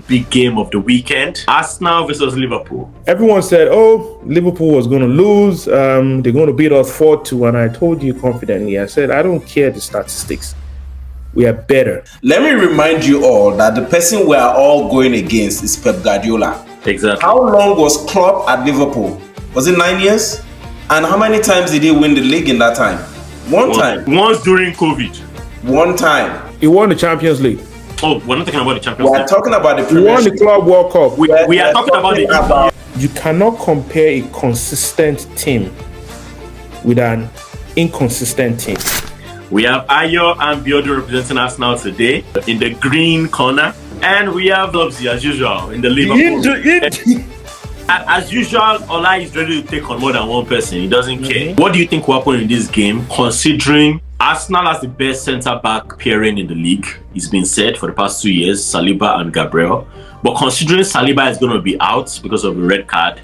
big game of the weekend. Arsenal versus Liverpool. Everyone said, oh, Liverpool was going to lose. They're going to beat us 4-2. And I told you confidently, I said, I don't care the statistics. We are better. Let me remind you all that the person we are all going against is Pep Guardiola. Exactly. How long was Klopp at Liverpool? Was it 9 years? And how many times did he win the league in that time? One time. Once during COVID. One time. He won the Champions League. Oh, we're not talking about the Champions League. We're talking about the He won the Club World Cup. We are talking about the EPL. You cannot compare a consistent team with an inconsistent team. We have Ayo and Biodo representing Arsenal today in the green corner. And we have Lobsy, as usual, in the Liverpool. As usual, Ola is ready to take on more than one person. He doesn't care. What do you think will happen in this game, considering Arsenal has the best centre-back pairing in the league? It's been said for the past 2 years, Saliba and Gabriel. But considering Saliba is going to be out because of a red card,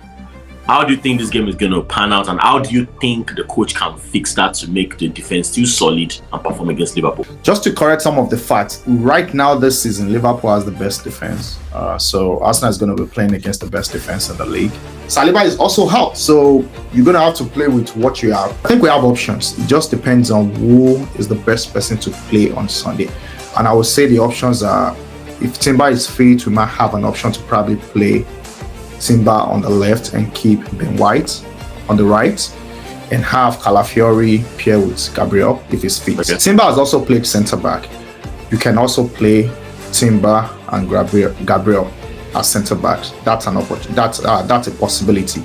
how do you think this game is going to pan out, and how do you think the coach can fix that to make the defense still solid and perform against Liverpool? Just to correct some of the facts, right now this season, Liverpool has the best defense. So Arsenal is going to be playing against the best defense in the league. Saliba is also out, so you're going to have to play with what you have. I think we have options. It just depends on who is the best person to play on Sunday. And I would say the options are, if Timber is fit, we might have an option to probably play Timber on the left and keep Ben White on the right, and have Calafiori pair with Gabriel if he's fit. Okay. Timber has also played centre back. You can also play Timber and Gabriel as centre backs. That's an opportunity. That's a possibility.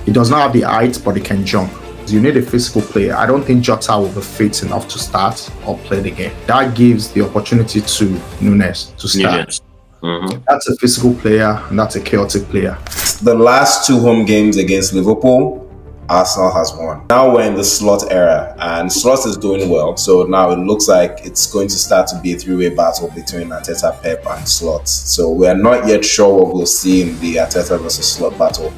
He does not have the height, but he can jump. You need a physical player. I don't think Jota will be fit enough to start or play the game. That gives the opportunity to Nunes to start. That's a physical player, and that's a chaotic player. The last 2 home games against Liverpool, Arsenal has won. Now we're in the Slot era, and Slot is doing well. So now it looks like it's going to start to be a 3-way battle between Arteta, Pep, and Slot. So we're not yet sure what we'll see in the Arteta versus Slot battle.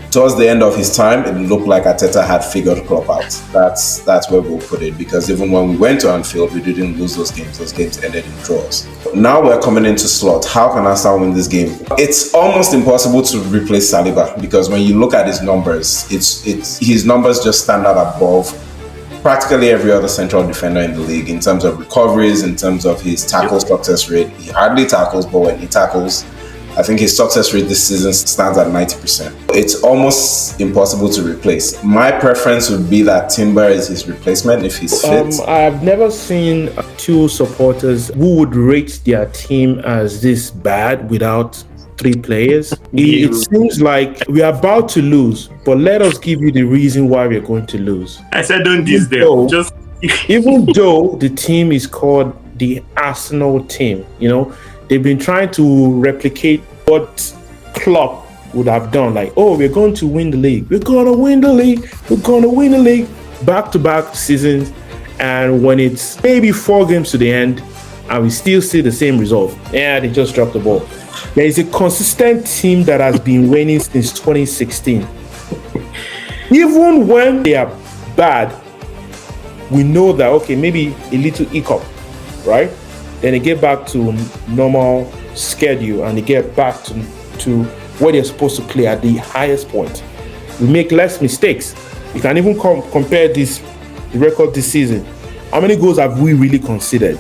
Towards the end of his time, it looked like Arteta had figured Klopp out. That's where we'll put it, because even when we went to Anfield, we didn't lose those games. Those games ended in draws. Now we're coming into Slot. How can Arsenal win this game? It's almost impossible to replace Saliba, because when you look at his numbers, his numbers just stand out above practically every other central defender in the league in terms of recoveries, in terms of his tackle success rate. He hardly tackles, but when he tackles, I think his success rate this season stands at 90%. It's almost impossible to replace. My preference would be that Timber is his replacement if he's fit. I've never seen 2 supporters who would rate their team as this bad without 3 players. It seems like we are about to lose, but let us give you the reason why we're going to lose. I said don't diss them. Even though the team is called the Arsenal team, they've been trying to replicate what Klopp would have done. Like, oh, we're going to win the league. We're going to win the league. We're going to win the league. Back-to-back seasons. And when it's maybe 4 games to the end, and we still see the same result. Yeah, they just dropped the ball. There is a consistent team that has been winning since 2016. Even when they are bad, we know that, okay, maybe a little hiccup, right? Then they get back to normal schedule, and they get back to what they're supposed to play at the highest point. We make less mistakes. You can even compare the record this season. How many goals have we really considered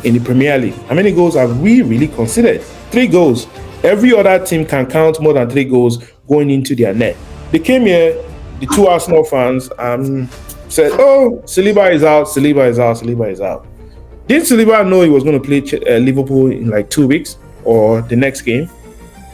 in the Premier League? How many goals have we really considered? 3 goals. Every other team can count more than 3 goals going into their net. They came here, the 2 Arsenal fans, said, oh, Saliba is out, Saliba is out, Saliba is out. Didn't Saliba know he was going to play Liverpool in like 2 weeks or the next game?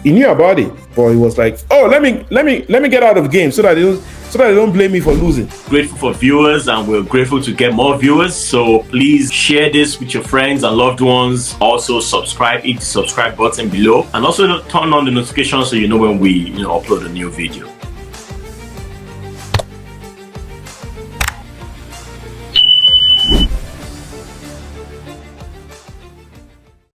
He knew about it, but he was like, "Oh, let me get out of the game so that they don't blame me for losing." Grateful for viewers, and we're grateful to get more viewers. So please share this with your friends and loved ones. Also subscribe, hit the subscribe button below, and also turn on the notifications so you know when we upload a new video.